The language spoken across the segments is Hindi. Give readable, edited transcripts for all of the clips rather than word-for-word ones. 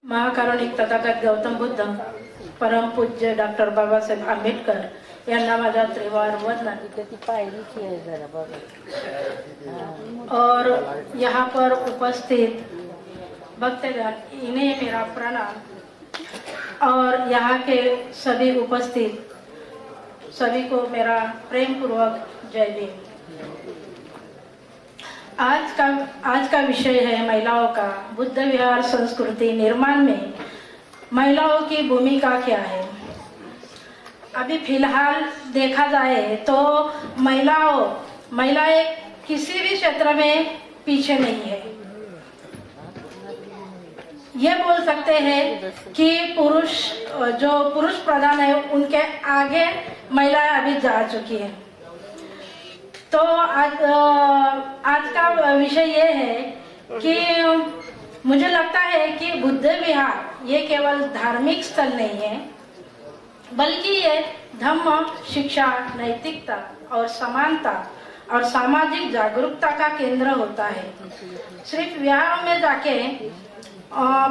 महाकारुणिक तथागत गौतम बुद्ध, परम पूज्य डॉक्टर बाबासाहेब आंबेडकर यांना माझा त्रिवार वंदन। और यहाँ पर उपस्थित भक्तगण, इन्हें मेरा प्रणाम। और यहाँ के सभी उपस्थित सभी को मेरा प्रेम पूर्वक जय भीम। आज का विषय है महिलाओं का बुद्ध विहार संस्कृति निर्माण में महिलाओं की भूमिका क्या है। अभी फिलहाल देखा जाए तो महिलाएं किसी भी क्षेत्र में पीछे नहीं है। ये बोल सकते हैं कि पुरुष प्रधान है उनके आगे महिलाएं अभी जा चुकी हैं। तो आज का विषय ये है कि मुझे लगता है कि बुद्ध विहार ये केवल धार्मिक स्थल नहीं है, बल्कि ये धम्म, शिक्षा, नैतिकता और समानता और सामाजिक जागरूकता का केंद्र होता है। सिर्फ विहारों में जाके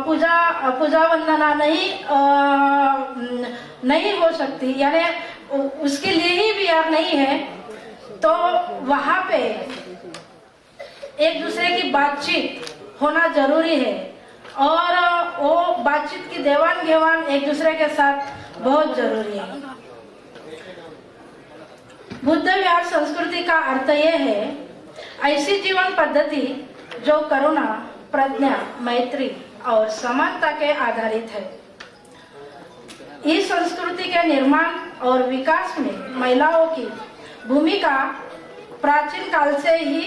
पूजा वंदना नहीं हो सकती, यानी उसके लिए ही विहार नहीं है। तो वहाँ पे एक दूसरे की बातचीत होना जरूरी है और वो बातचीत की देवान घेवान एक दूसरे के साथ बहुत जरूरी है। बुद्ध विहार संस्कृति का अर्थ यह है ऐसी जीवन पद्धति जो करुणा, प्रज्ञा, मैत्री और समानता के आधारित है। इस संस्कृति के निर्माण और विकास में महिलाओं की भूमिका प्राचीन काल से ही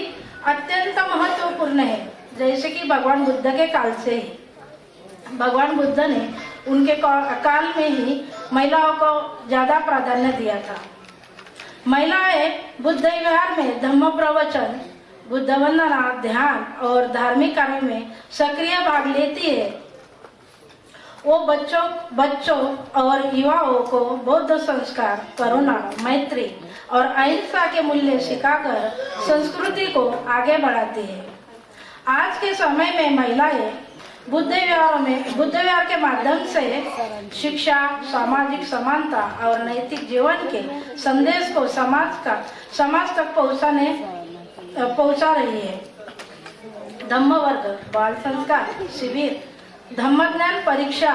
अत्यंत महत्वपूर्ण है। जैसे कि भगवान बुद्ध के काल से ही भगवान बुद्ध ने उनके काल में ही महिलाओं को ज्यादा प्राधान्य दिया था। महिलाएं बुद्ध विहार में धम्म प्रवचन, बुद्ध वंदना, ध्यान और धार्मिक कार्यों में सक्रिय भाग लेती है। वो बच्चों और युवाओं को बौद्ध संस्कार, करुणा, मैत्री और अहिंसा के मूल्य सिखाकर संस्कृति को आगे बढ़ाती है। आज के समय में महिलाएं बुद्ध विहार के माध्यम से शिक्षा, सामाजिक समानता और नैतिक जीवन के संदेश को समाज तक पहुंचा रही है। धम्म वर्ग, बाल संस्कार शिविर, धम्म ज्ञान परीक्षा,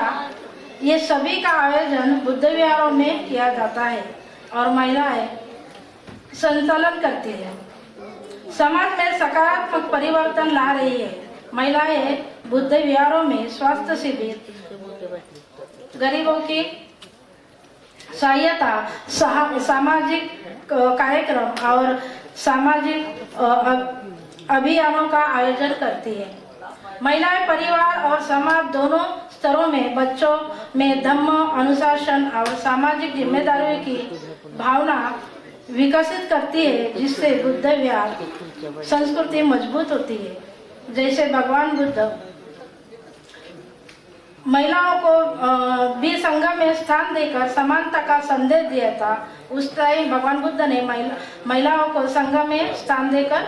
ये सभी का आयोजन बुद्ध विहारों में किया जाता है और महिलाएं संचालन करती है। समाज में सकारात्मक परिवर्तन ला रही है। महिलाएं बुद्ध विहारों में स्वास्थ्य शिविर, गरीबों की सहायता, सामाजिक कार्यक्रम और सामाजिक अभियानों का आयोजन करती है। महिलाएं परिवार और समाज दोनों स्तरों में बच्चों में धम्म, अनुशासन और सामाजिक जिम्मेदारियों की भावना विकसित करती है, जिससे बुद्ध विहार संस्कृति मजबूत होती है। जैसे भगवान बुद्ध महिलाओं को भी संघ में स्थान देकर समानता का संदेश दिया था। उस टाइम भगवान बुद्ध ने महिलाओं को संघ में स्थान देकर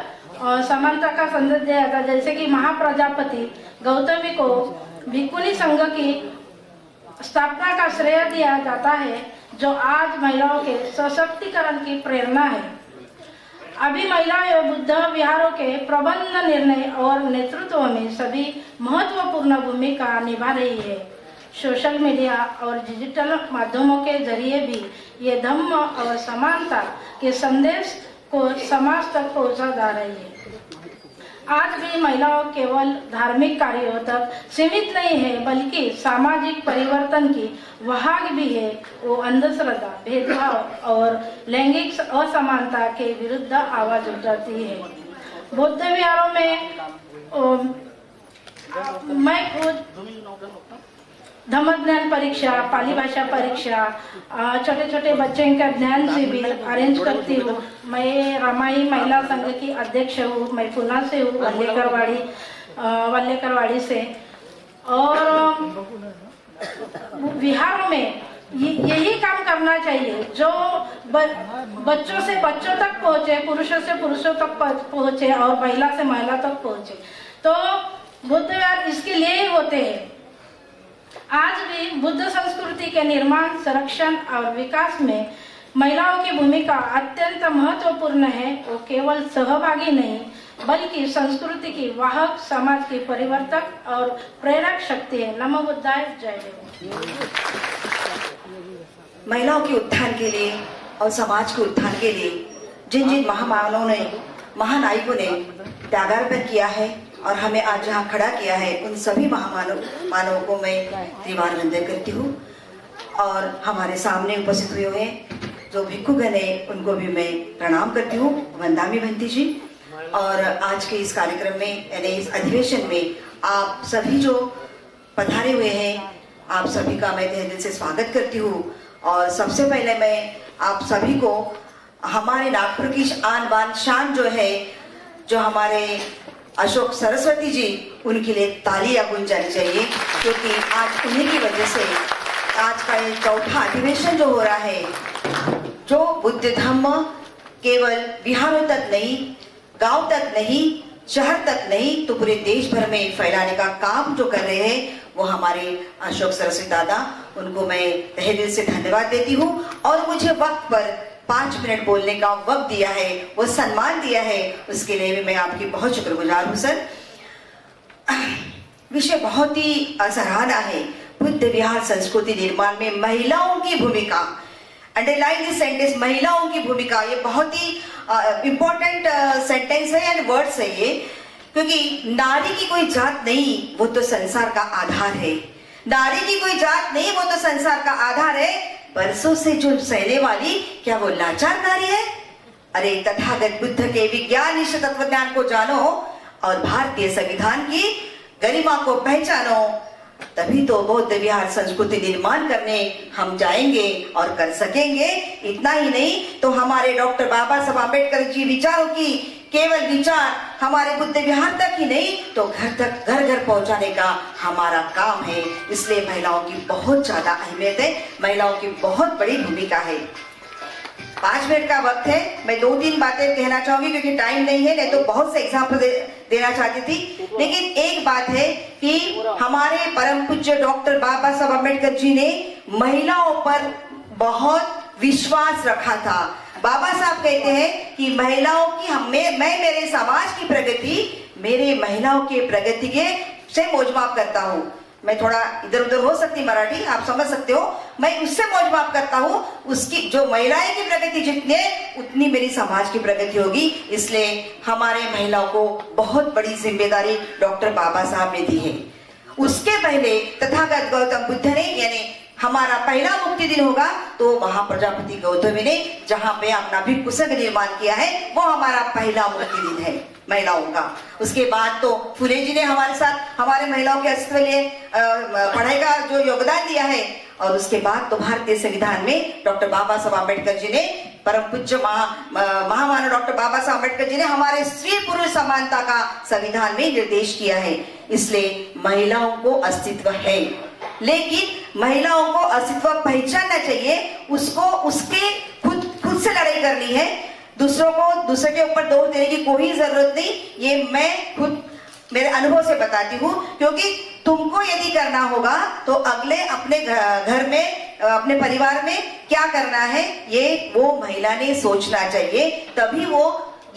समानता का संदेश दिया था। जैसे कि महाप्रजापति गौतमी को भिक्खुनी संघ की स्थापना का श्रेय दिया जाता है, जो आज महिलाओं के सशक्तिकरण की प्रेरणा है। अभी महिलाएं बुद्ध विहारों के प्रबंध, निर्णय और नेतृत्व में सभी महत्वपूर्ण भूमिका निभा रही है। सोशल मीडिया और डिजिटल माध्यमों के जरिए भी ये धम्म और समानता के संदेश को समाज तक पहुंचा जा रही है। आज भी महिलाओं केवल धार्मिक कार्यों तक सीमित नहीं है, बल्कि सामाजिक परिवर्तन की वाहक भी है। वो अंधश्रद्धा, भेदभाव और लैंगिक असमानता के विरुद्ध आवाज उठाती है। बौद्ध विहारों में मैं खुद धम्म ज्ञान परीक्षा, पाली भाषा परीक्षा, छोटे छोटे बच्चों का ज्ञान शिविर अरेंज करती हूँ। मैं रामाई महिला संघ की अध्यक्ष हूँ। मैं पुणे से हूँ, वल्लेकरवाड़ी से। और विहारों में यही काम करना चाहिए, जो बच्चों से बच्चों तक पहुँचे, पुरुषों से पुरुषों तक पहुँचे और महिला से महिला तक पहुँचे। तो बुद्ध विहार इसके लिए ही होते हैं। आज भी बुद्ध संस्कृति के निर्माण, संरक्षण और विकास में महिलाओं की भूमिका अत्यंत महत्वपूर्ण है। वो केवल सहभागी नहीं बल्कि संस्कृति की वाहक, समाज की परिवर्तक और प्रेरक शक्ति है। नमो बुद्धाय, जय देव। महिलाओं के उत्थान के लिए और समाज के उत्थान के लिए जिन जिन महामानवों ने, महानायकों ने त्यागार्पण किया है और हमें आज जहाँ खड़ा किया है, उन सभी मानवों को मैं त्रिवार वंदन करती हूँ। और हमारे सामने उपस्थित हुए हैं जो भिक्षुगण है, उनको भी मैं प्रणाम करती हूँ, वंदामी भंती जी। और आज के इस कार्यक्रम में, यानी इस अधिवेशन में आप सभी जो पधारे हुए हैं, आप सभी का मैं तहे दिल से स्वागत करती हूँ। और सबसे पहले मैं आप सभी को हमारे नागपुर की आन बान शान जो है, जो हमारे अशोक सरस्वती जी, उनके लिए तालियां गूंज जानी चाहिए, क्योंकि आज उन्हीं की वजह से आज का ये चौथा अधिवेशन जो हो रहा है, जो बुद्ध धम्म केवल बिहारों तक नहीं, गांव तक नहीं, शहर तक नहीं, तो पूरे देश भर में फैलाने का काम जो कर रहे हैं, वो हमारे अशोक सरस्वती दादा, उनको मैं तहे दिल से धन्यवाद देती हूँ। और मुझे वक्त पर 5 मिनट बोलने का वक्त दिया है, वो सम्मान दिया है, उसके लिए भी मैं आपकी बहुत शुक्रगुजार हूँ सर। विषय बहुत ही सराहना है, बुद्ध विहार संस्कृति निर्माण में महिलाओं की भूमिका। अंडरलाइन दिस सेंटेंस, महिलाओं की भूमिका। ये बहुत ही इंपॉर्टेंट सेंटेंस है एंड वर्ड्स है ये, क्योंकि नारी की कोई जात नहीं, वो तो संसार का आधार है। नारी की कोई जात नहीं, वो तो संसार का आधार है। बरसों से जो सहने वाली, क्या वो लाचार नारी है? अरे तथागत बुद्ध के विज्ञान निष्ठ तत्वज्ञान को जानो और भारतीय संविधान की गरिमा को पहचानो, तभी तो बौद्ध विहार संस्कृति निर्माण करने हम जाएंगे और कर सकेंगे। इतना ही नहीं तो हमारे डॉक्टर बाबा साहब आम्बेडकर जी विचारों की केवल विचार हमारे बुद्ध विहार तक ही नहीं, तो घर तक, घर घर पहुंचाने का हमारा काम है। इसलिए महिलाओं की बहुत ज्यादा अहमियत है, महिलाओं की बहुत बड़ी भूमिका है। 5 मिनट का वक्त है, मैं 2-3 बातें कहना चाहूंगी, क्योंकि टाइम नहीं है, नहीं तो बहुत से एग्जाम्पल देना चाहती थी। लेकिन एक बात है कि हमारे परम पूज्य डॉक्टर बाबा साहब अम्बेडकर जी ने महिलाओं पर बहुत विश्वास रखा था। बाबा साहब कहते हैं कि महिलाओं की मैं मेरे समाज की प्रगति मेरे महिलाओं के प्रगति के से मौजमाप करता हूँ। मैं थोड़ा इधर उधर हो सकती मराठी, आप समझ सकते हो, मैं उससे मौजमाप करता हूँ। उसकी जो महिलाएं की प्रगति जितनी है, उतनी मेरी समाज की प्रगति होगी। इसलिए हमारे महिलाओं को बहुत बड़ी जिम्मेदारी डॉक्टर बाबा साहब ने दी है। उसके पहले तथागत गौतम बुद्ध ने, यानी हमारा पहला मुक्ति दिन होगा तो महाप्रजापति गौतमी ने जहाँ पे अपना भिक्षु संघ निर्माण किया है, वो हमारा पहला मुक्ति दिन है महिलाओं का। उसके बाद तो फुले जी ने हमारे साथ हमारे महिलाओं के अस्तित्व लिए पढ़ाई का जो योगदान दिया है। और उसके बाद तो भारतीय संविधान में डॉक्टर बाबा साहब आम्बेडकर जी ने, परम पूज्य महामानव डॉक्टर बाबा साहब आम्बेडकर जी ने हमारे स्त्री पुरुष समानता का संविधान में निर्देश किया है। इसलिए महिलाओं को अस्तित्व है, लेकिन महिलाओं को अस्तित्व पहचानना चाहिए, उसको उसके खुद से लड़ाई करनी है। दूसरे के ऊपर दोष देने की कोई जरूरत नहीं। ये मैं खुद मेरे अनुभव से बताती हूँ, क्योंकि तुमको यदि करना होगा तो अगले अपने घर में, अपने परिवार में क्या करना है, ये वो महिला ने सोचना चाहिए। तभी वो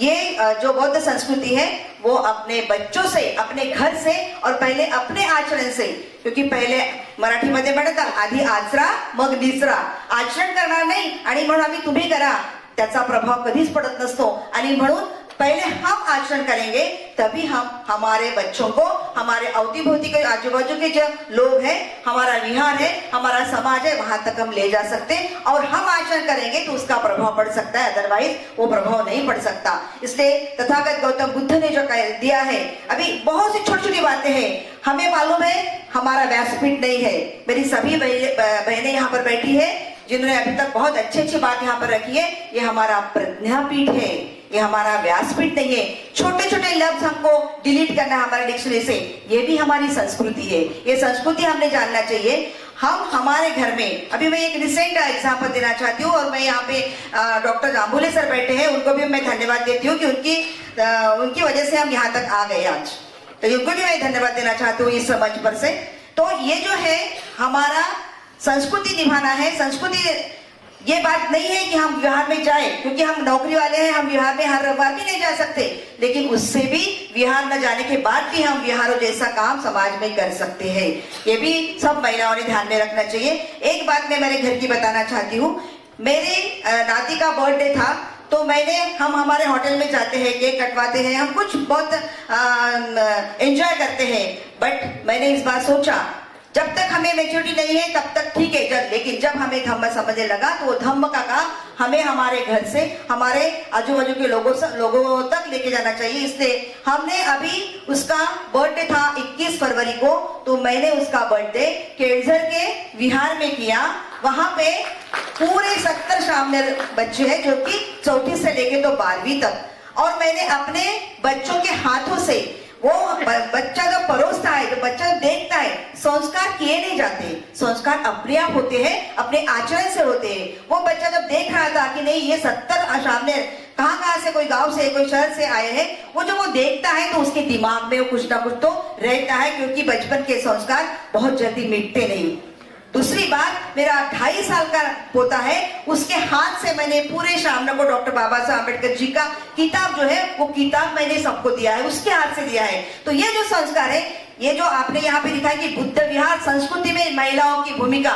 ये जो बौद्ध संस्कृति है, वो अपने बच्चों से, अपने घर से और पहले अपने आचरण से, क्योंकि पहले मराठीमध्ये म्हणतात आधी आचरा मग निचरा, आचरण करणार नाही आणि म्हणून आम्ही तुम्ही करा, त्याचा प्रभाव कधीच पडत नसतो। आणि म्हणून पहले हम आचरण करेंगे, तभी हम हमारे बच्चों को, हमारे अवती के आजू बाजू के जो लोग हैं, हमारा विहार है, हमारा समाज है, वहां तक हम ले जा सकते हैं। और हम आचरण करेंगे तो उसका प्रभाव पड़ सकता है, अदरवाइज वो प्रभाव नहीं पड़ सकता। इसलिए तथागत गौतम बुद्ध ने जो कह दिया है, अभी बहुत सी छोटी छोटी बातें हैं। हमें मालूम है हमारा व्यासपीठ नहीं है, मेरी सभी बहनें यहाँ पर बैठी है जिन्होंने अभी तक बहुत अच्छी बात यहाँ पर रखी है। ये हमारा प्रज्ञापीठ है, ये हमारा व्यासपीठ नहीं है। छोटे छोटे लफ्ज हमको डिलीट करना है हमारे डिक्शनरी से, ये भी हमारी संस्कृति है। ये संस्कृति हमने जानना चाहिए। हम हमारे घर में, अभी मैं एक रिसेंट एग्जांपल देना चाहती हूँ, और मैं यहाँ पे डॉक्टर जांबुले सर बैठे हैं, उनको भी मैं धन्यवाद देती हूँ कि उनकी वजह से हम यहाँ तक आ गए आज, तो उनको भी मैं धन्यवाद देना चाहती हूँ इस मंच पर से। तो ये जो है हमारा संस्कृति निभाना है। संस्कृति ये बात नहीं है कि हम विहार में जाए, क्योंकि हम नौकरी वाले हैं, हम विहार में हर रविवार भी नहीं जा सकते, लेकिन उससे भी विहार न जाने के बाद भी हम विहारों जैसा काम समाज में कर सकते हैं। ये भी सब महिलाओं ने ध्यान में रखना चाहिए। एक बात मैं मेरे घर की बताना चाहती हूँ। मेरे नाती का बर्थडे था, तो हम हमारे होटल में जाते हैं, केक कटवाते हैं, हम कुछ बहुत एंजॉय करते हैं। बट मैंने इस बार सोचा, जब तक हमें मैच्योरिटी नहीं है तब तक ठीक है, लेकिन जब हमें धम्म समझने लगा तो वो धम्म का काम हमें हमारे घर से हमारे आजू बाजू के लोगों तक लेके जाना चाहिए। इसलिए हमने अभी उसका बर्थडे था 21 फरवरी को, तो मैंने उसका बर्थडे केळझर के विहार में किया। वहां पे पूरे 70 शामनेर बच्चे हैं, जो कि चौथी से लेके तो 12वीं तक, और मैंने अपने बच्चों के हाथों से वो बच्चा जब परोसता है, जब बच्चा देखता है, संस्कार किए नहीं जाते, संस्कार अपने आप होते हैं, अपने आचरण से होते हैं। वो बच्चा जब देख रहा था कि नहीं ये 70 सामने कहाँ से, कोई गांव से, कोई शहर से आए हैं, वो जब वो देखता है तो उसके दिमाग में वो कुछ ना कुछ तो रहता है, क्योंकि बचपन के संस्कार बहुत जल्दी मिटते नहीं। दूसरी बात, मेरा 2.5 साल का पोता है, उसके हाथ से मैंने पूरे शामना को डॉक्टर बाबा साहब अम्बेडकर जी का किताब जो है, वो किताब मैंने सबको दिया है, उसके हाथ से दिया है। तो ये जो संस्कार है, ये जो आपने यहाँ पे लिखा है कि बुद्ध विहार संस्कृति में महिलाओं की भूमिका,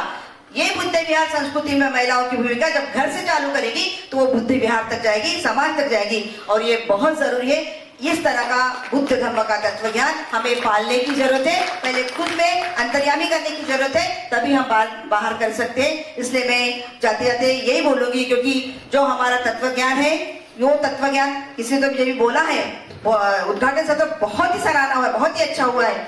ये बुद्ध विहार संस्कृति में महिलाओं की भूमिका जब घर से चालू करेगी तो वो बुद्ध विहार तक जाएगी, समाज तक जाएगी, और ये बहुत जरूरी है। इस तरह का बुद्ध धर्म का तत्व ज्ञान हमें पालने की जरूरत है, पहले खुद में अंतर्यामी करने की जरूरत है, तभी हम बाहर कर सकते हैं। इसलिए मैं जाते जाते यही बोलूंगी, क्योंकि जो हमारा तत्व ज्ञान है, वो तत्व ज्ञान किसी तो भी बोला है, उद्घाटन सत्र बहुत ही सराहना हुआ है, बहुत ही अच्छा हुआ है,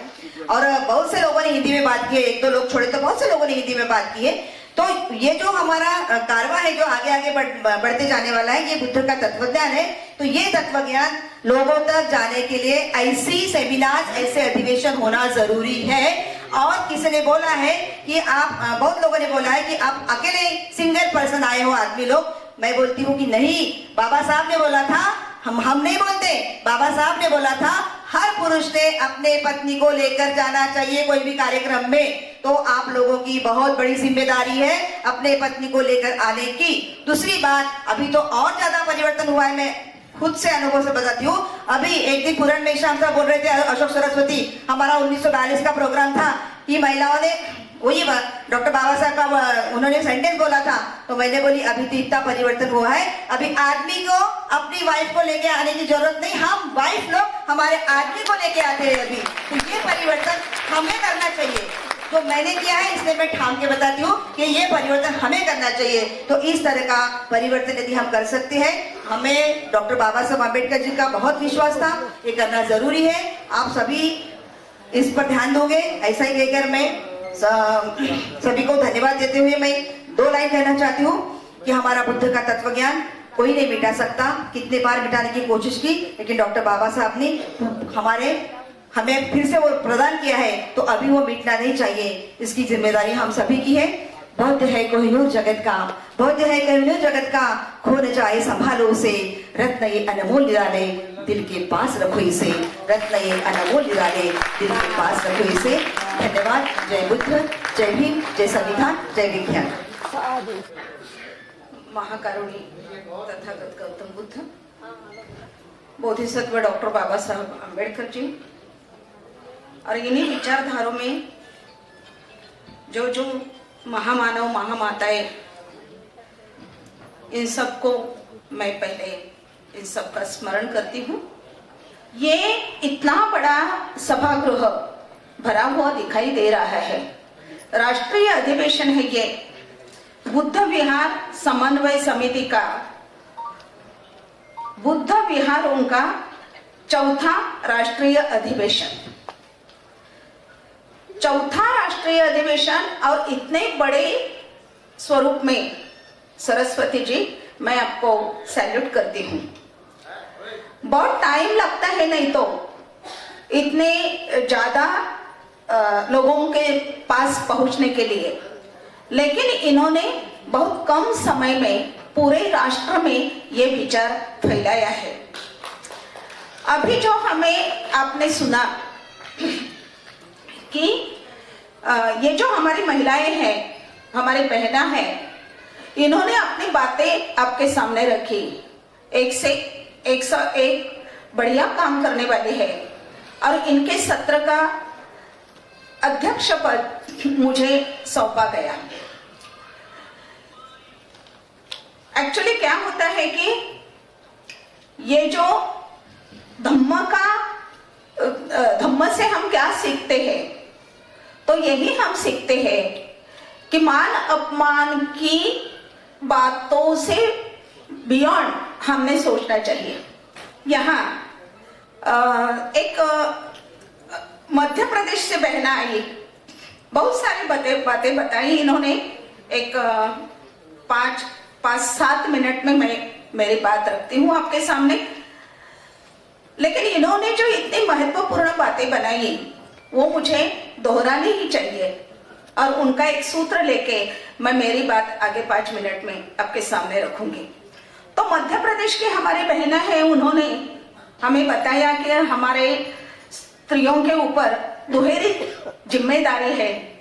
और बहुत से लोगों ने हिंदी में बात की है, 1-2 लोग छोड़े तो बहुत से लोगों ने हिंदी में बात की है। तो ये जो हमारा कारवा है, जो आगे आगे बढ़ते जाने वाला है, ये बुद्ध का तत्वज्ञान है। तो ये तत्वज्ञान लोगों तक जाने के लिए ऐसी सेमिनार, ऐसे अधिवेशन होना जरूरी है। और किसी ने बोला है कि आप, बहुत लोगों ने बोला है कि आप अकेले सिंगल पर्सन आए हो आदमी लोग। मैं बोलती हूँ कि नहीं, बाबा साहब ने बोला था, हम नहीं बोलते, बाबा साहब ने बोला था हर पुरुष ने अपने पत्नी को लेकर जाना चाहिए कोई भी कार्यक्रम में। तो आप लोगों की बहुत बड़ी जिम्मेदारी है अपने पत्नी को लेकर आने की। दूसरी बात, अभी तो और ज्यादा परिवर्तन हुआ है, मैं खुद से अनुभव से बताती हूँ। अभी एक दिन पूरण मेश्राम साहब बोल रहे थे, अशोक सरस्वती, हमारा 1942 का प्रोग्राम था कि महिलाओं ने वही डॉक्टर बाबा साहब का उन्होंने सेंटेंस बोला था, तो मैंने बोली अभी तो इतना परिवर्तन हुआ है, अभी आदमी को अपनी वाइफ को लेके आने की जरूरत नहीं, हम वाइफ लोग हमारे आदमी को लेके आते हैं अभी। तो ये परिवर्तन हमें करना चाहिए, तो मैंने किया है, इसलिए मैं ठाम के बताती हूँ कि ये परिवर्तन हमें करना चाहिए। तो इस तरह का परिवर्तन यदि हम कर सकते हैं, हमें डॉक्टर बाबा साहब अम्बेडकर जी का बहुत विश्वास था, ये करना जरूरी है। आप सभी इस पर ध्यान दोगे, ऐसा ही कहकर मैं सभी को धन्यवाद देते हुए मैं 2 लाइन कहना चाहती हूँ कि हमारा बुद्ध का तत्व ज्ञान कोई नहीं मिटा सकता। कितने बार मिटाने की कोशिश की, लेकिन डॉक्टर बाबा साहब ने हमें फिर से वो प्रदान किया है, तो अभी वो मिटना नहीं चाहिए। इसकी जिम्मेदारी हम सभी की है। बौद्ध है कोहिनूर जगत का, बौद्ध है कोहिनूर जगत का, खो न जाए संभालो उसे, रत्न ये अनमोल निराले दिल के पास रखो इसे, रत्न ये अनमोल निराले दिल के पास रखो इसे। धन्यवाद। जय बुद्ध, जय भीम, जय संविधान, जय विज्ञान। महाकारुणी तथागत गौतम बुद्ध, बोधिसत्व डॉक्टर बाबा साहब अम्बेडकर जी, और इन्हीं विचारधारों में जो महामानव महामाताएं, इन सबको मैं पहले इन सब का स्मरण करती हूँ। ये इतना बड़ा सभागृह भरा हुआ दिखाई दे रहा है, राष्ट्रीय अधिवेशन है ये, बुद्ध विहार समन्वय समिति का बुद्ध विहारों का 4था राष्ट्रीय अधिवेशन, 4था राष्ट्रीय अधिवेशन, और इतने बड़े स्वरूप में सरस्वती जी मैं आपको सैल्यूट करती हूँ। बहुत टाइम लगता है नहीं तो इतने ज्यादा लोगों के पास पहुंचने के लिए, लेकिन इन्होंने बहुत कम समय में पूरे राष्ट्र में ये विचार फैलाया है। अभी जो हमें आपने सुना कि ये जो हमारी महिलाएं हैं, हमारी बहना है, इन्होंने अपनी बातें आपके सामने रखी। एक से 101 बढ़िया काम करने वाली है और इनके सत्र का अध्यक्ष पद मुझे सौंपा गया। एक्चुअली क्या होता है कि ये जो धम्म से हम क्या सीखते हैं, तो यही हम सीखते हैं कि मान अपमान की बातों से बियॉन्ड हमने सोचना चाहिए। यहाँ एक मध्य प्रदेश से बहना आई, बहुत सारी बातें बताई इन्होंने। एक 5-7 मिनट में मैं मेरी बात रखती हूँ आपके सामने। लेकिन इन्होंने जो इतनी महत्वपूर्ण बातें बनाई वो मुझे दोहरानी ही चाहिए, और उनका एक सूत्र लेके मैं मेरी बात आगे 5 मिनट में आपके सामने रखूंगी। तो मध्य प्रदेश की हमारी बहना है, उन्होंने हमें बताया कि हमारे स्त्रियों के ऊपर दुहेरी जिम्मेदारी है।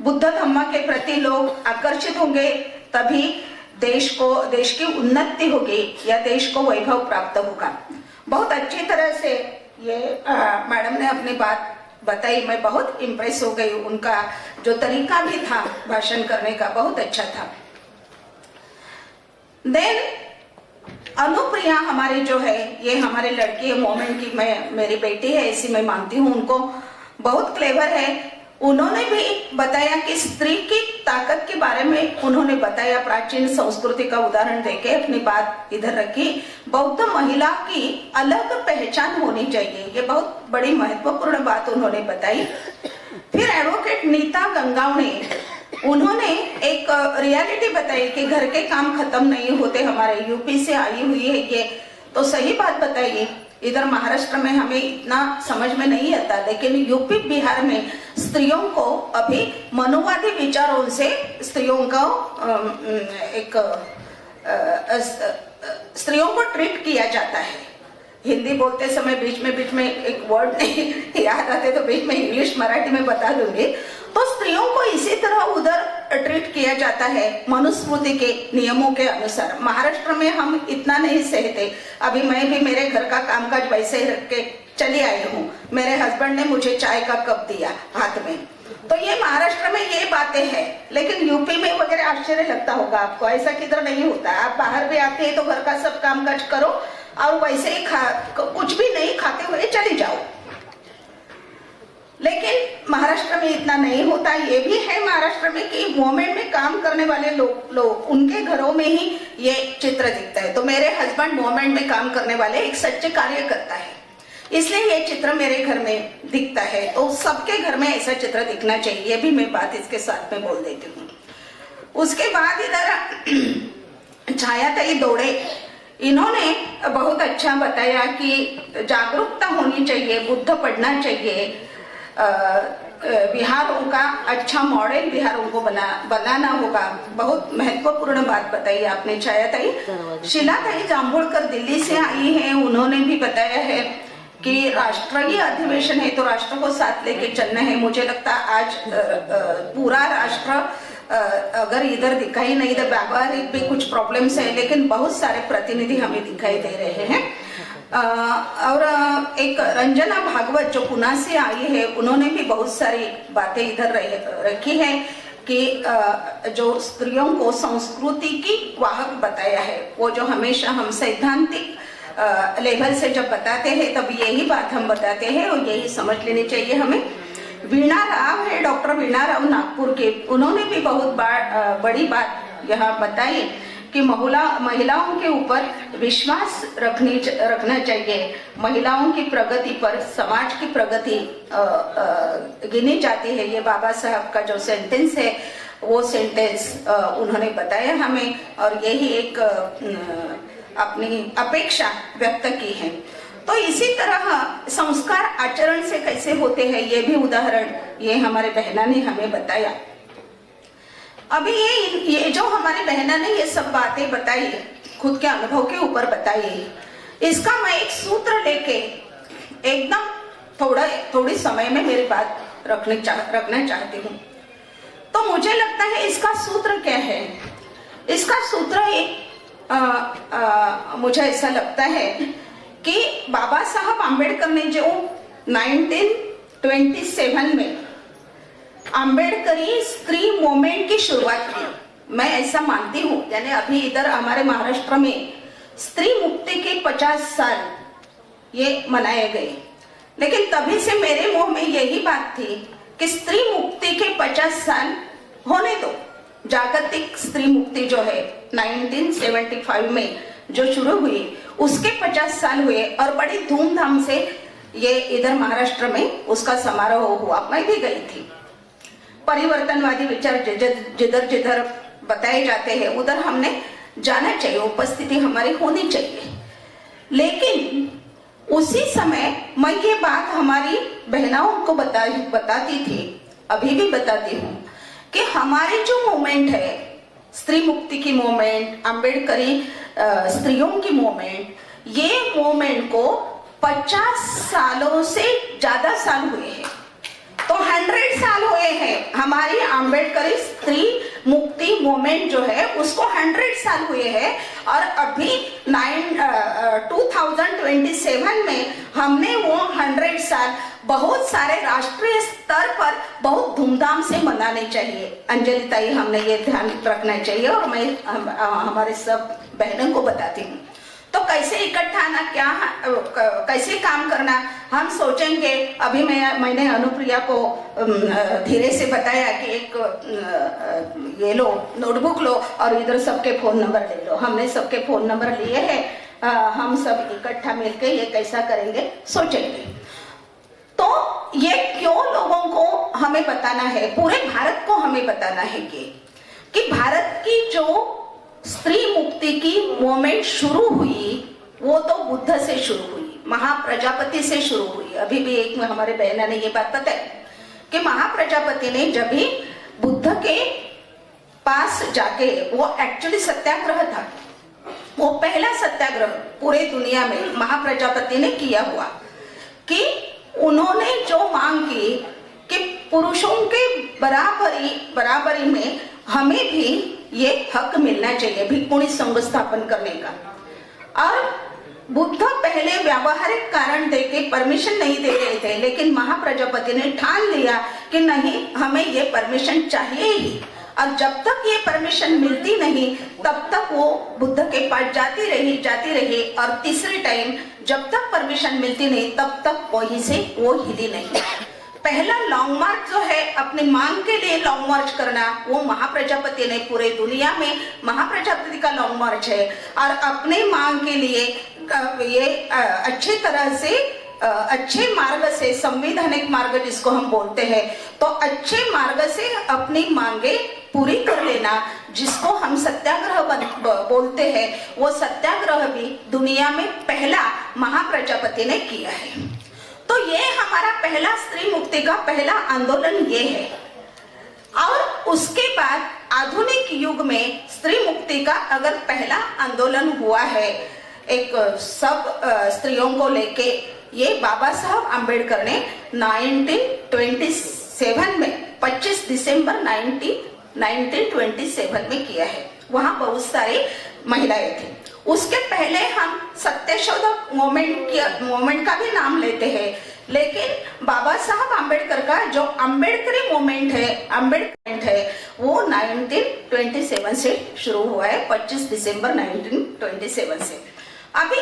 बुद्ध धम्म के प्रति लोग आकर्षित होंगे तभी देश की उन्नति होगी या देश को वैभव प्राप्त होगा। बहुत अच्छी तरह से ये मैडम ने अपनी बात बताई। मैं बहुत इम्प्रेस हो गई, उनका जो तरीका भी था भाषण करने का बहुत अच्छा था। देन अनुप्रिया हमारी जो है, ये हमारी लड़की है, मोमेंट की मेरी बेटी है ऐसी मैं मानती हूँ उनको, बहुत क्लेवर है। उन्होंने भी बताया कि स्त्री की ताकत के बारे में उन्होंने बताया, प्राचीन संस्कृति का उदाहरण देके अपनी बात इधर रखी। बौद्ध महिला की अलग पहचान होनी चाहिए, ये बहुत बड़ी महत्वपूर्ण बात उन्होंने बताई। फिर एडवोकेट नीता गंगावणे, उन्होंने एक रियलिटी बताई कि घर के काम खत्म नहीं होते। हमारे यूपी से आई हुई है ये, तो सही बात बताइए। इधर महाराष्ट्र में हमें इतना समझ में नहीं आता, लेकिन यूपी बिहार में स्त्रियों को अभी मनुवादी विचारों से स्त्रियों को ट्रीट किया जाता है। हिंदी बोलते समय बीच में एक वर्ड नहीं याद आते तो बीच में इंग्लिश मराठी में बता दूंगी। तो स्त्रियों को इसी तरह उधर ट्रीट किया जाता है मनुस्मृति के नियमों के अनुसार। महाराष्ट्र में हम इतना नहीं सहते। अभी मैं भी मेरे घर का कामकाज वैसे ही रख के चली आई हूँ। मेरे हस्बैंड ने मुझे चाय का कप दिया हाथ में, तो ये महाराष्ट्र में ये बातें हैं। लेकिन यूपी में वगैरह आश्चर्य लगता होगा आपको, ऐसा किधर नहीं होता। आप बाहर भी आते हैं तो घर का सब कामकाज करो और वैसे ही कुछ भी नहीं खाते हुए चली जाओ। लेकिन महाराष्ट्र में इतना नहीं होता। ये भी है महाराष्ट्र में कि मोमेंट में काम करने वाले लोग उनके घरों में ही ये चित्र दिखता है। तो मेरे हस्बैंड मोमेंट में काम करने वाले एक सच्चे कार्यकर्ता है, इसलिए ये चित्र मेरे घर में दिखता है। तो सबके घर में ऐसा चित्र दिखना चाहिए, ये भी मैं बात इसके साथ में बोल देती हूँ। उसके बाद इधर छायाताई दोड़े, इन्होंने बहुत अच्छा बताया कि जागरूकता होनी चाहिए, बुद्ध पढ़ना चाहिए, बिहारों का अच्छा मॉडल बिहारों को बनाना होगा। बहुत महत्वपूर्ण बात बताई आपने छायाताई। शीलाताई जांभूलकर दिल्ली से आई हैं, उन्होंने भी बताया है कि राष्ट्रीय अधिवेशन है तो राष्ट्र को साथ लेके चलना है। मुझे लगता है आज पूरा राष्ट्र अगर इधर दिखाई नहीं दे, व्यावहारिक भी कुछ प्रॉब्लम्स है, लेकिन बहुत सारे प्रतिनिधि हमें दिखाई दे रहे हैं। और एक रंजना भागवत जो पुणे से आई है, उन्होंने भी बहुत सारी बातें इधर रखी है कि जो स्त्रियों को संस्कृति की वाहक बताया है। वो जो हमेशा हम सैद्धांतिक लेवल से जब बताते हैं तब यही बात हम बताते हैं और यही समझ लेनी चाहिए हमें। वीणा राव है, डॉक्टर वीणा राव नागपुर के, उन्होंने भी बहुत बड़ी बात यहाँ बताई कि महिलाओं के ऊपर विश्वास रखना चाहिए। महिलाओं की प्रगति पर समाज की प्रगति गिनी जाती है। ये बाबा साहब का जो सेंटेंस है वो सेंटेंस उन्होंने बताया हमें, और यही एक अपनी अपेक्षा व्यक्त की है। तो इसी तरह संस्कार आचरण से कैसे होते हैं ये भी उदाहरण ये हमारे बहना ने हमें बताया। अभी ये जो हमारी बहना ने ये सब बातें बताई, खुद के अनुभव के ऊपर बताई, इसका मैं एक सूत्र लेके एकदम थोड़ी समय में मेरी बात रखना चाहती हूँ। तो मुझे लगता है इसका सूत्र क्या है? इसका सूत्र मुझे ऐसा लगता है कि बाबा साहब आम्बेडकर ने जो 1927 में आम्बेडकरी स्त्री मूवमेंट की शुरुआत की, मैं ऐसा मानती हूँ, यानी अभी इधर हमारे महाराष्ट्र में स्त्री मुक्ति के 50 साल ये मनाए गए, लेकिन तभी से मेरे मुंह में यही बात थी कि स्त्री मुक्ति के 50 साल होने दो। जागतिक स्त्री मुक्ति जो है 1975 में जो शुरू हुई उसके 50 साल हुए और बड़ी धूमधाम से ये इधर महाराष्ट्र में उसका समारोह हुआ। मैं भी गई थी। परिवर्तनवादी विचार जिधर जिधर बताए जाते हैं उधर हमने जाना चाहिए, उपस्थिति हमारी होनी चाहिए। लेकिन उसी समय मैं ये बात हमारी बहनाओं को बताती थी, अभी भी बताती हूँ, कि हमारी जो मूवमेंट है, स्त्री मुक्ति की मूवमेंट, अम्बेडकरी स्त्रियों की मूवमेंट, ये मूवमेंट को 50 सालों से ज्यादा साल हुए हैं। तो 100 साल हुए हैं हमारी अम्बेडकरी स्त्री मुक्ति मूवमेंट जो है उसको 100 साल हुए हैं। और अभी 2027 में हमने वो 100 साल बहुत सारे राष्ट्रीय स्तर पर बहुत धूमधाम से मनाने चाहिए। अंजलि ताई, हमने ये ध्यान रखना चाहिए और मैं हमारे सब बहनों को बताती हूँ। तो कैसे इकट्ठा आना, क्या कैसे काम करना, हम सोचेंगे। अभी मैंने अनुप्रिया को धीरे से बताया कि एक ये लो, नोटबुक लो और इधर सबके फोन नंबर ले लो। हमने सबके फोन नंबर लिए हैं। हम सब इकट्ठा मिलकर ये कैसा करेंगे सोचेंगे। तो ये क्यों लोगों को हमें बताना है, पूरे भारत को हमें बताना है कि भारत की जो स्त्री मुक्ति की मूवमेंट शुरू हुई वो तो बुद्ध से शुरू हुई, महाप्रजापति से शुरू हुई। अभी भी एक में हमारे बहना ने ये बात बताई कि महाप्रजापति ने जब भी बुद्ध के पास जाके, वो एक्चुअली सत्याग्रह था, वो पहला सत्याग्रह पूरे दुनिया में महाप्रजापति ने किया हुआ, कि उन्होंने जो मांग की कि पुरुषों के बराबरी में हमें भी ये हक मिलना चाहिए, भिक्षुणी संघ स्थापन करने का। और बुद्ध पहले व्यावहारिक कारण देके परमिशन नहीं दे रहे थे, लेकिन महाप्रजापति ने ठान लिया कि नहीं, हमें ये परमिशन चाहिए ही। और जब तक ये परमिशन मिलती नहीं तब तक वो बुद्ध के पास जाती रही और तीसरे टाइम जब तक परमिशन मिलती नहीं तब तक वहीं से वो हिली नहीं। पहला लॉन्ग मार्च जो है, अपनी मांग के लिए लॉन्ग मार्च करना, वो महाप्रजापति ने पूरे दुनिया में महाप्रजापति का लॉन्ग मार्च है। और अपने मांग के लिए ये अच्छे तरह से, अच्छे मार्ग से, संवैधानिक मार्ग जिसको हम बोलते हैं, तो अच्छे मार्ग से अपनी मांगे पूरी कर लेना, जिसको हम सत्याग्रह बोलते हैं, वो सत्याग्रह भी दुनिया में पहला महाप्रजापति ने किया है। तो ये हमारा पहला स्त्री मुक्ति का पहला आंदोलन ये है। और उसके बाद आधुनिक युग में स्त्री मुक्ति का अगर पहला आंदोलन हुआ है एक सब स्त्रियों को लेके, ये बाबा साहब आम्बेडकर ने 1927 में 25 दिसंबर 1927 में किया है। वहाँ बहुत सारी महिलाएं थी। उसके पहले हम सत्यशोधक मूवमेंट का भी नाम लेते हैं, लेकिन बाबा साहब आम्बेडकर का जो अम्बेडकरी मूवमेंट है वो 1927 से शुरू हुआ है, 25 दिसंबर 1927 से। अभी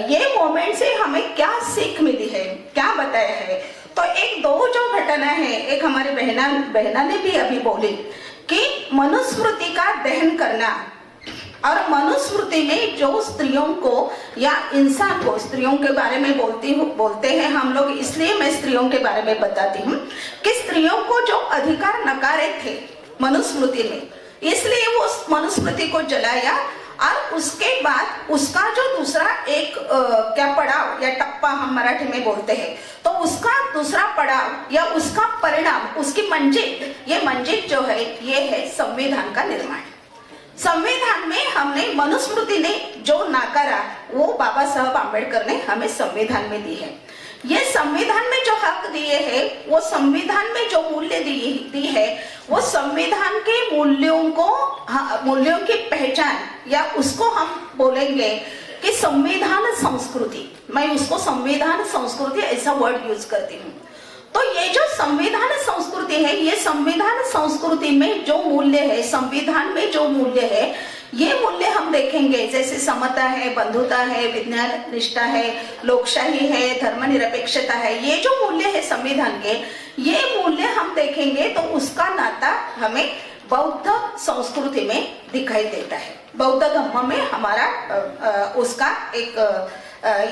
ये मूवमेंट से हमें क्या सीख मिली है, क्या बताया है? तो एक दो जो घटना है, एक हमारी बहना ने भी अभी बोली कि मनुस्मृति का दहन करना, और मनुस्मृति में जो स्त्रियों को या इंसान को, स्त्रियों के बारे में बोलते हैं हम लोग, इसलिए मैं स्त्रियों के बारे में बताती हूँ कि स्त्रियों को जो अधिकार नकारे थे मनुस्मृति में, इसलिए वो मनुस्मृति को जलाया। और उसके बाद उसका जो दूसरा एक क्या पड़ाव या टप्पा हम मराठी में बोलते हैं, तो उसका दूसरा पड़ाव या उसका परिणाम, उसकी मंजिल, ये मंजिल जो है ये है संविधान का निर्माण। संविधान में हमने मनुस्मृति ने जो नाकारा वो बाबा साहब आम्बेडकर ने हमें संविधान में दी है। ये संविधान में जो हक दिए हैं, वो संविधान में जो मूल्य दी है, वो संविधान के मूल्यों को, मूल्यों की पहचान, या उसको हम बोलेंगे कि संविधान संस्कृति। मैं उसको संविधान संस्कृति ऐसा वर्ड यूज करती हूँ। तो ये जो संविधान संस्कृति है, ये संविधान संस्कृति में जो मूल्य है, संविधान में जो मूल्य है, ये मूल्य हम देखेंगे, जैसे समता है, बंधुता है, विज्ञान निष्ठा है, लोकशाही है, धर्मनिरपेक्षता है, ये जो मूल्य है संविधान के, ये मूल्य हम देखेंगे तो उसका नाता हमें बौद्ध संस्कृति में दिखाई देता है। बौद्ध धर्म में हमारा उसका एक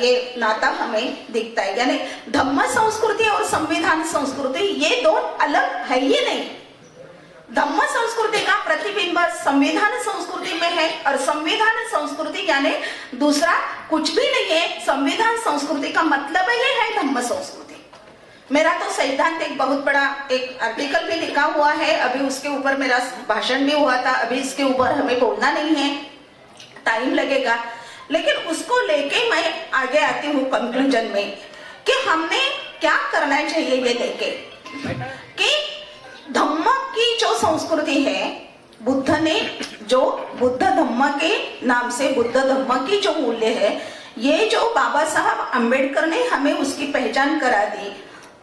ये नाता हमें दिखता है। यानी धम्म संस्कृति और संविधान संस्कृति ये दो अलग है ही नहीं। धम्म संस्कृति का प्रतिबिंब संविधान संस्कृति में है, और संविधान संस्कृति यानी दूसरा कुछ भी नहीं है। संविधान संस्कृति का मतलब ही है धम्म संस्कृति। मेरा तो सैद्धांत एक बहुत बड़ा एक आर्टिकल भी लिखा हुआ है, अभी उसके ऊपर मेरा भाषण भी हुआ था। अभी इसके ऊपर हमें बोलना नहीं है, टाइम लगेगा, लेकिन उसको लेके मैं आगे आती हूँ कंक्लूजन में कि हमने क्या करना चाहिए ये लेके कि धम्म की जो संस्कृति है, बुद्ध ने जो बुद्ध धम्म के नाम से बुद्ध धम्म की जो मूल्य है, ये जो बाबा साहब अम्बेडकर ने हमें उसकी पहचान करा दी,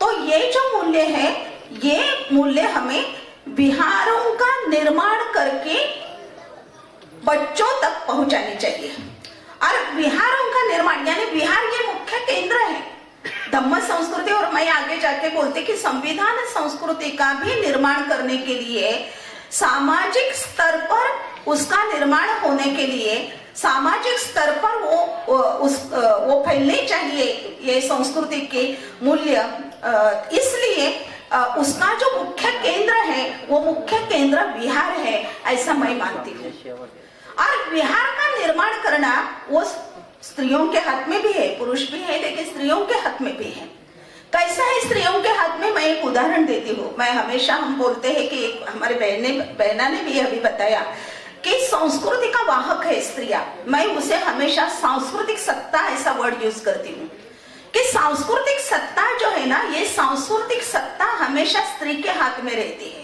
तो ये जो मूल्य है, ये मूल्य हमें विहारों का निर्माण करके बच्चों तक पहुंचानी चाहिए। और विहारों का निर्माण यानी विहार ये मुख्य केंद्र है धम्म संस्कृति। और मैं आगे जाके बोलती कि संविधान संस्कृति का भी निर्माण करने के लिए सामाजिक स्तर पर उसका निर्माण होने के लिए सामाजिक स्तर पर वो फैलने चाहिए ये संस्कृति के मूल्य। इसलिए उसका जो मुख्य केंद्र है वो मुख्य केंद्र विहार है, ऐसा मैं मानती हूँ। और विहार का निर्माण करना वो स्त्रियों के हाथ में भी है, पुरुष भी है, लेकिन स्त्रियों के हाथ में भी है। कैसा है स्त्रियों के हाथ में? मैं एक उदाहरण देती हूँ। मैं हमेशा हम बोलते हैं कि हमारे बहना ने भी अभी बताया कि संस्कृति का वाहक है स्त्रियां। मैं उसे हमेशा सांस्कृतिक सत्ता ऐसा वर्ड यूज करती हूँ कि सांस्कृतिक सत्ता जो है ना, ये सांस्कृतिक सत्ता हमेशा स्त्री के हाथ में रहती है।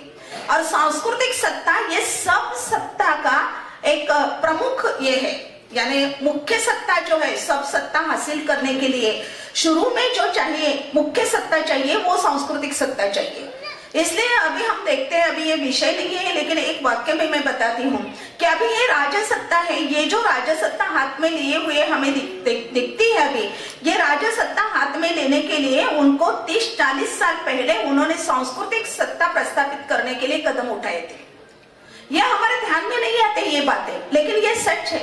और सांस्कृतिक सत्ता ये सब सत्ता का एक प्रमुख ये है, यानी मुख्य सत्ता जो है, सब सत्ता हासिल करने के लिए शुरू में जो चाहिए मुख्य सत्ता चाहिए वो सांस्कृतिक सत्ता चाहिए। इसलिए अभी हम देखते हैं, अभी ये विषय नहीं है लेकिन एक वाक्य में मैं बताती हूँ कि अभी ये राजसत्ता है, ये जो राजसत्ता हाथ में लिए हुए हमें दिखती है, अभी ये राजसत्ता हाथ में लेने के लिए उनको 30-40 साल पहले उन्होंने सांस्कृतिक सत्ता प्रस्थापित करने के लिए कदम उठाए थे। ये हमारे ध्यान में नहीं आते ये बातें, लेकिन ये सच है।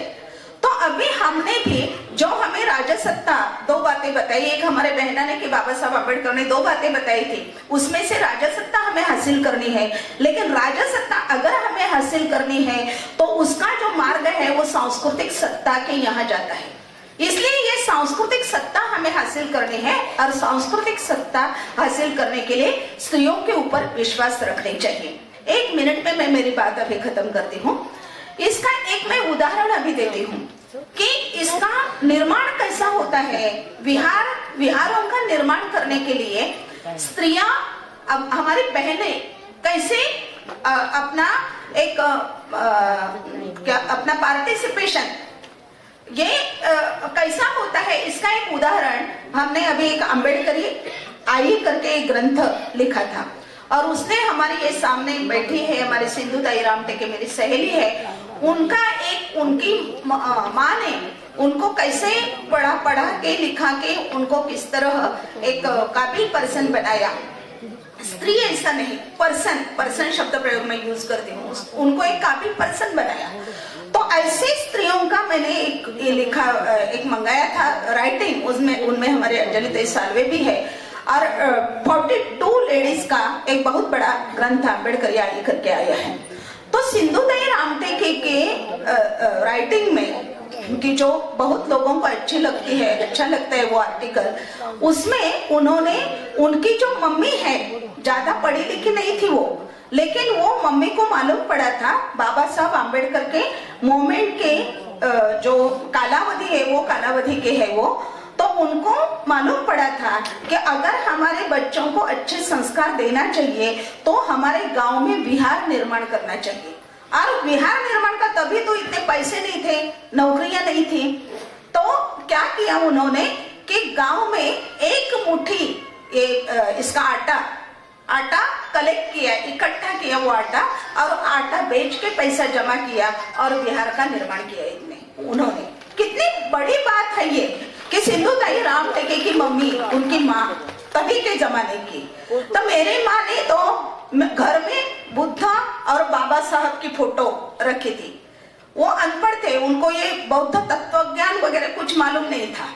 तो अभी हमने भी जो हमें राजसत्ता, दो बातें बताई, एक हमारे बहना ने कि बाबा साहब अम्बेडकर ने 2 बातें बताई थी, उसमें से राजसत्ता हमें हासिल करनी है। लेकिन राजसत्ता अगर हमें हासिल करनी है तो उसका जो मार्ग है वो सांस्कृतिक सत्ता के यहाँ जाता है। इसलिए ये सांस्कृतिक सत्ता हमें हासिल करनी है, और सांस्कृतिक सत्ता हासिल करने के लिए स्त्रियों के ऊपर विश्वास रखनी चाहिए। 1 मिनट में मैं मेरी बात अभी खत्म करती हूँ। इसका एक मैं उदाहरण अभी देती हूँ कि इसका निर्माण कैसा होता है। विहारों का निर्माण करने के लिए स्त्रियां, अब हमारी बहनें कैसे अपना एक अपना पार्टिसिपेशन ये कैसा होता है, इसका एक उदाहरण हमने अभी एक अम्बेडकरी आई करके एक ग्रंथ लिखा था, और उसने हमारे ये सामने बैठी है हमारी सिंधु ताई रामटेके, मेरी सहेली है, उनकी माँ ने उनको कैसे पढ़ा के लिखा के उनको किस तरह एक काबिल पर्सन बनाया। स्त्री ऐसा नहीं, पर्सन शब्द प्रयोग में यूज करती हूँ, उनको एक काबिल पर्सन बनाया। तो ऐसे स्त्रियों का मैंने एक ये लिखा, एक मंगाया था राइटिंग, उनमें हमारे अंजलि ताई सालवे भी है, और 42 लेडीज का एक बहुत बड़ा ग्रंथ अम्बेडकर आई करके आया है। तो सिंधु ताई रामटेके के राइटिंग में कि जो बहुत लोगों को अच्छी लगती है, अच्छा लगता है वो आर्टिकल, उसमें उन्होंने उनकी जो मम्मी है, ज्यादा पढ़ी लिखी नहीं थी वो, लेकिन वो मम्मी को मालूम पड़ा था बाबा साहब अम्बेडकर के मूवमेंट के जो कालावधि है वो कालावधि के है वो, तो उनको मालूम पड़ा था कि अगर हमारे बच्चों को अच्छे संस्कार देना चाहिए तो हमारे गांव में विहार निर्माण करना चाहिए। और विहार निर्माण का तभी तो इतने पैसे नहीं थे, नौकरियां नहीं थी। तो क्या किया उन्होंने कि गांव में एक मुट्ठी इसका आटा कलेक्ट किया, इकट्ठा किया वो आटा, और आटा बेच के पैसा जमा किया और बिहार का निर्माण किया इतने उन्होंने। कितनी बड़ी बात है ये कि सिंधु ताई राम टेके की मम्मी, उनकी माँ तभी के जमाने की। तो मेरी माँ ने तो घर में बुद्धा और बाबा साहब की फोटो रखी थी। वो अनपढ़ थे, उनको ये बौद्ध तत्व ज्ञान वगैरह कुछ मालूम नहीं था,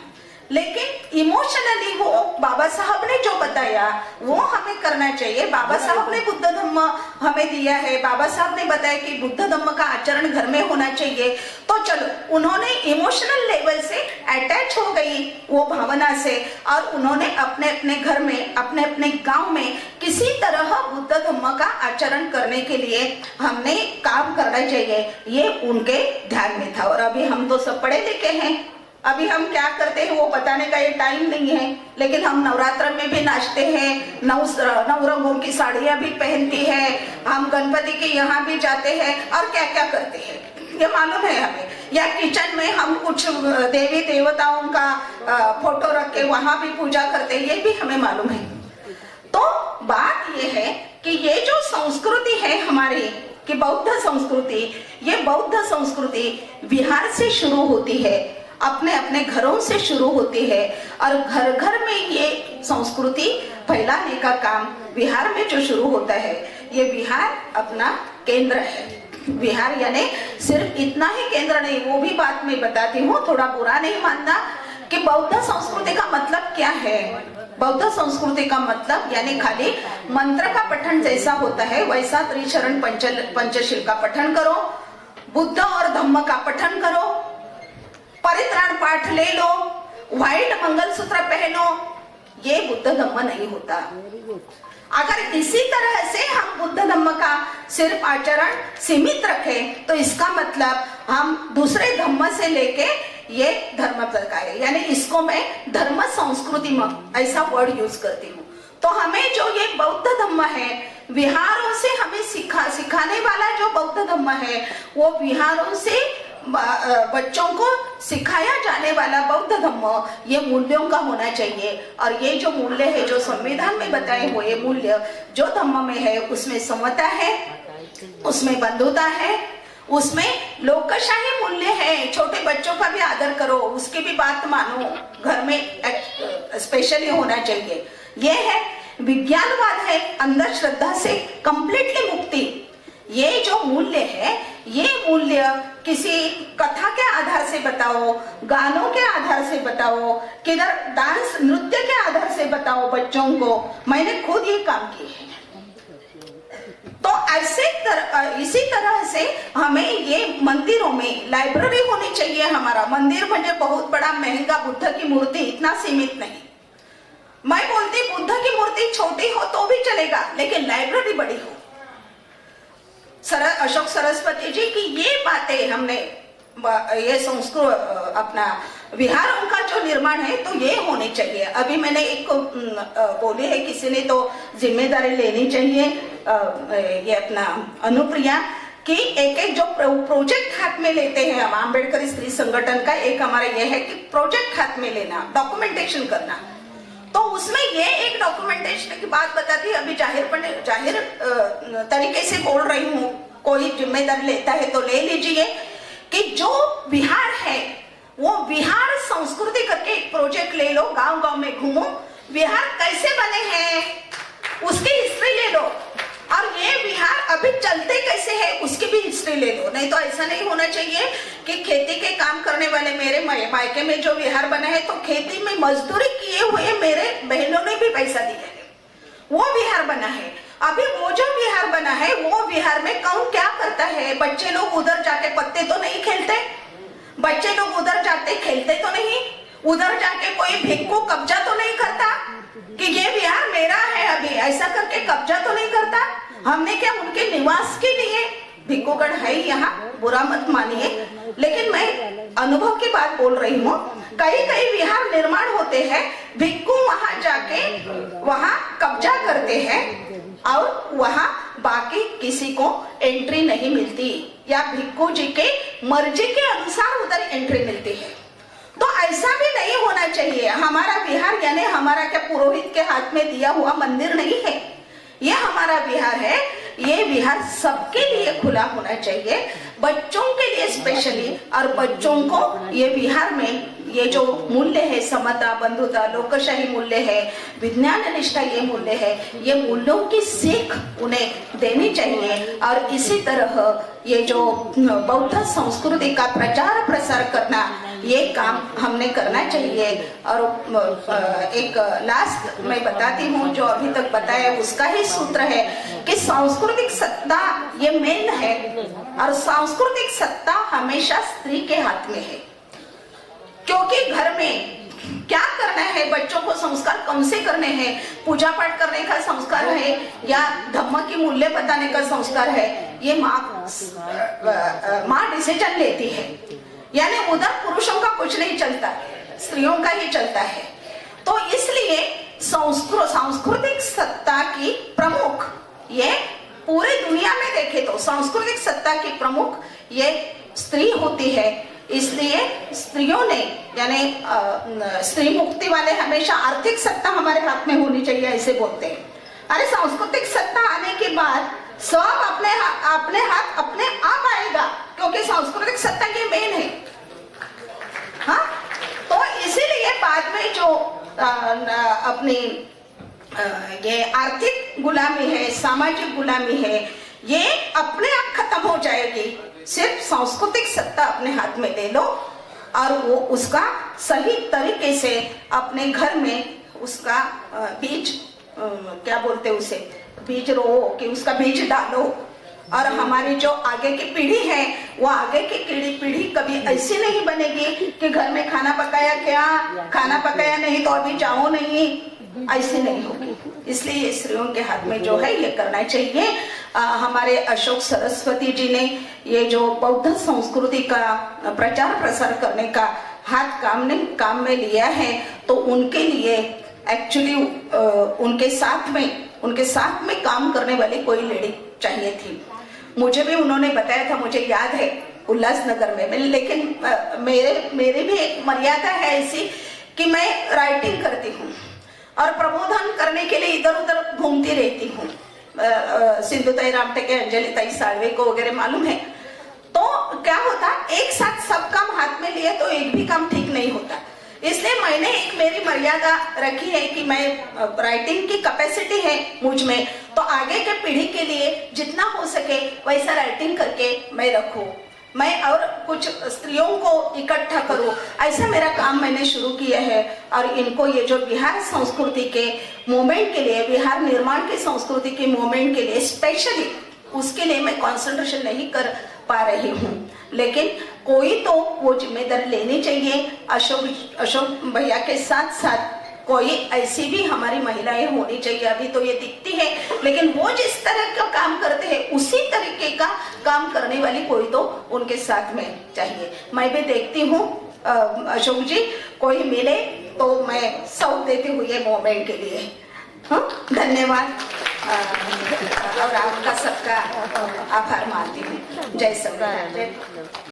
लेकिन इमोशनली वो बाबा साहब ने जो बताया वो हमें करना चाहिए। बाबा साहब ने बुद्ध धम्म हमें दिया है, बाबा साहब ने बताया कि बुद्ध धम्म का आचरण घर में होना चाहिए। तो चलो, उन्होंने इमोशनल लेवल से अटैच हो गई वो भावना से, और उन्होंने अपने अपने घर में, अपने अपने गांव में किसी तरह बुद्ध धम्म का आचरण करने के लिए हमने काम करना चाहिए, ये उनके ध्यान में था। और अभी हम तो सब पढ़े लिखे हैं, अभी हम क्या करते हैं वो बताने का ये टाइम नहीं है, लेकिन हम नवरात्र में भी नाचते हैं, नौ रंगों की साड़ियां भी पहनती है, हम गणपति के यहाँ भी जाते हैं और क्या क्या करते हैं ये मालूम है हमें। या किचन में हम कुछ देवी देवताओं का फोटो रख के वहां भी पूजा करते हैं, ये भी हमें मालूम है। तो बात ये है कि ये जो संस्कृति है हमारी कि बौद्ध संस्कृति, ये बौद्ध संस्कृति बिहार से शुरू होती है, अपने अपने घरों से शुरू होती है, और घर घर में ये संस्कृति फैलाने का काम बिहार में जो शुरू होता है, ये बिहार अपना केंद्र है। बिहार यानी सिर्फ इतना ही केंद्र नहीं, वो भी बात मैं बताती हूँ, थोड़ा बुरा नहीं मानना कि बौद्ध संस्कृति का मतलब क्या है। बौद्ध संस्कृति का मतलब यानी खाली मंत्र का पठन जैसा होता है वैसा त्रिचरण पंचशील का पठन करो, बुद्ध और धम्म का पठन करो, परित्राण पाठ ले लो, व्हाइट मंगलसूत्र पहनो, ये बुद्ध धम्म नहीं होता। अगर इसी तरह से हम बुद्ध धम्म का सिर्फ आचरण सीमित रखें तो इसका मतलब हम दूसरे धम्म से लेके ये धर्म प्रकार है, यानी इसको मैं धर्म संस्कृति में ऐसा वर्ड यूज करती हूँ। तो हमें जो ये बौद्ध धम्म है, विहारों से हमें सिखाने वाला जो बौद्ध धम्म है, वो विहारों से बच्चों को सिखाया जाने वाला बौद्ध धम्म ये मूल्यों का होना चाहिए। और ये जो मूल्य है, जो संविधान में बताए हुए मूल्य जो धम्म में है, उसमें समता है, उसमें बंधुता है, उसमें लोकशाही मूल्य है। छोटे बच्चों का भी आदर करो, उसकी भी बात मानो, घर में स्पेशली होना चाहिए। ये है विज्ञानवाद है, अंधश्रद्धा से कंप्लीटली मुक्ति। ये जो मूल्य है, ये मूल्य किसी कथा के आधार से बताओ, गानों के आधार से बताओ, किधर डांस नृत्य के आधार से बताओ बच्चों को। मैंने खुद ये काम किए हैं। तो इसी तरह से हमें ये मंदिरों में लाइब्रेरी होनी चाहिए। हमारा मंदिर मुझे बहुत बड़ा महंगा बुद्ध की मूर्ति इतना सीमित नहीं। मैं बोलती बुद्ध की मूर्ति छोटी हो तो भी चलेगा, लेकिन लाइब्रेरी बड़ी हो। अशोक सरस्वती जी की ये बातें हमने ये संस्कृत अपना विहारों का जो निर्माण है तो ये होने चाहिए। अभी मैंने एक बोली है, किसी ने तो जिम्मेदारी लेनी चाहिए, ये अपना अनुप्रिया कि एक जो प्रोजेक्ट हाथ में लेते हैं हम आम्बेडकर स्त्री संगठन का, एक हमारा ये है कि प्रोजेक्ट हाथ में लेना, डॉक्यूमेंटेशन करना। तो उसमें ये एक डॉक्यूमेंटेशन की बात बताती है, अभी जाहिर तरीके से बोल रही हूँ, कोई जिम्मेदारी लेता है तो ले लीजिए कि जो बिहार है वो बिहार संस्कृति करके एक प्रोजेक्ट ले लो, गांव गांव में घूमो, बिहार कैसे बने हैं उसकी हिस्ट्री ले लो, और ये बिहार अभी चलते कैसे है उसकी भी हिस्ट्री ले लो। नहीं तो ऐसा नहीं होना चाहिए कि खेती के काम करने वाले मेरे मायके में जो बिहार बना है तो खेती में मजदूरी किए हुए मेरे बहनों ने भी पैसा दिया है, वो बिहार बना है। अभी वो जो बिहार बना है वो बिहार में कौन क्या करता है? बच्चे लोग उधर जाके पत्ते तो नहीं खेलते, बच्चे लोग उधर जाते खेलते तो नहीं, उधर जाके कोई भिक्खू कब्जा तो नहीं करता कि ये बिहार मेरा है, अभी ऐसा करके कब्जा तो नहीं करता। हमने क्या उनके निवास के लिए भिक्खुगढ़ है यहाँ, बुरा मत मानिए, लेकिन मैं अनुभव की बात बोल रही हूँ कई कई विहार निर्माण होते हैं, भिक्खु वहां जाके वहां कब्जा करते हैं और वहां बाकी किसी को एंट्री नहीं मिलती, या भिक्खु जी के मर्जी के अनुसार उधर एंट्री मिलती है। तो ऐसा भी नहीं होना चाहिए। हमारा विहार यानी हमारा क्या पुरोहित के हाथ में दिया हुआ मंदिर नहीं है, ये हमारा विहार है। ये विहार सबके लिए खुला होना चाहिए, बच्चों के लिए स्पेशली, और बच्चों को ये विहार में ये जो मूल्य है, समता, बंधुता, लोकशाही मूल्य है, विज्ञान निष्ठा ये मूल्य है, ये मूल्यों की सीख उन्हें देनी चाहिए। और इसी तरह ये जो बौद्ध संस्कृति का प्रचार प्रसार करना, ये काम हमने करना चाहिए। और एक लास्ट मैं बताती हूँ, जो अभी तक बताया उसका ही सूत्र है कि सांस्कृतिक सत्ता ये मेन है, और सांस्कृतिक सत्ता हमेशा स्त्री के हाथ में है। क्योंकि घर में क्या करना है, बच्चों को संस्कार कौन से करने हैं, पूजा पाठ करने का संस्कार है या धम्म की मूल्य बताने का संस्कार है, ये माँ डिसीजन लेती है। यानी उधर पुरुषों का कुछ नहीं चलता, स्त्रियों का ही चलता है। तो इसलिए सांस्कृतिक सत्ता की प्रमुख, ये पूरे दुनिया में देखे तो सांस्कृतिक सत्ता की प्रमुख ये स्त्री होती है। इसलिए स्त्रियों ने यानी स्त्री मुक्ति वाले हमेशा आर्थिक सत्ता हमारे हाथ में होनी चाहिए ऐसे बोलते हैं। अरे सांस्कृतिक सत्ता आने के बाद सब अपने हाथ अपने आप आएगा, क्योंकि सांस्कृतिक सत्ता ये मेन है। हाँ, तो इसीलिए बाद में जो अपनी ये आर्थिक गुलामी है, सामाजिक गुलामी है, ये अपने आप खत्म हो जाएगी। सिर्फ सांस्कृतिक सत्ता अपने हाथ में ले लो और वो उसका सही तरीके से अपने घर में उसका बीज, क्या बोलते हैं उसे, बीज रो कि उसका बीज डालो। और हमारी जो आगे की पीढ़ी है, वो आगे की पीढ़ी कभी ऐसी नहीं बनेगी कि घर में खाना पकाया क्या, खाना पकाया नहीं तो अभी जाओ नहीं, ऐसी नहीं होगी। इसलिए स्त्रियों के हाथ में जो है ये करना चाहिए। हमारे अशोक सरस्वती जी ने ये जो बौद्ध संस्कृति का प्रचार प्रसार करने का हाथ काम में लिया है, तो उनके लिए एक्चुअली उनके साथ में काम करने वाली कोई लेडी चाहिए थी। मुझे भी उन्होंने बताया था, मुझे याद है उल्लासनगर में, लेकिन मेरी भी एक मर्यादा है ऐसी कि मैं राइटिंग करती हूँ और प्रबोधन करने के लिए इधर उधर घूमती रहती हूँ। सिंधु ताई रामटेके, अंजलि ताई साळवे को वगैरह मालूम है। तो क्या होता, एक साथ सब काम हाथ में लिए तो एक भी काम ठीक नहीं होता। इसलिए मैंने एक मेरी मर्यादा रखी है कि मैं राइटिंग की कैपेसिटी है मुझ में, तो आगे के पीढ़ी के लिए जितना हो सके वैसा राइटिंग करके मैं रखूं, मैं और कुछ स्त्रियों को इकट्ठा करूं, ऐसा मेरा काम मैंने शुरू किया है। और इनको ये जो बिहार संस्कृति के मूवमेंट के लिए, बिहार निर्माण की संस्कृति के मूवमेंट के लिए स्पेशली उसके लिए मैं कंसंट्रेशन नहीं कर पा रही हूँ, लेकिन कोई तो वो जिम्मेदारी लेनी चाहिए। अशोक भैया के साथ साथ कोई ऐसी भी हमारी महिलाएं होनी चाहिए। अभी तो ये दिखती है, लेकिन वो जिस तरह का काम करते हैं उसी तरीके का काम करने वाली कोई तो उनके साथ में चाहिए। मैं भी देखती हूँ अशोक जी, कोई मिले तो मैं सौंप देती हूँ ये मूवमेंट के लिए। हाँ, धन्यवाद और आपका सबका आभार मानती हूँ। जय संविधान।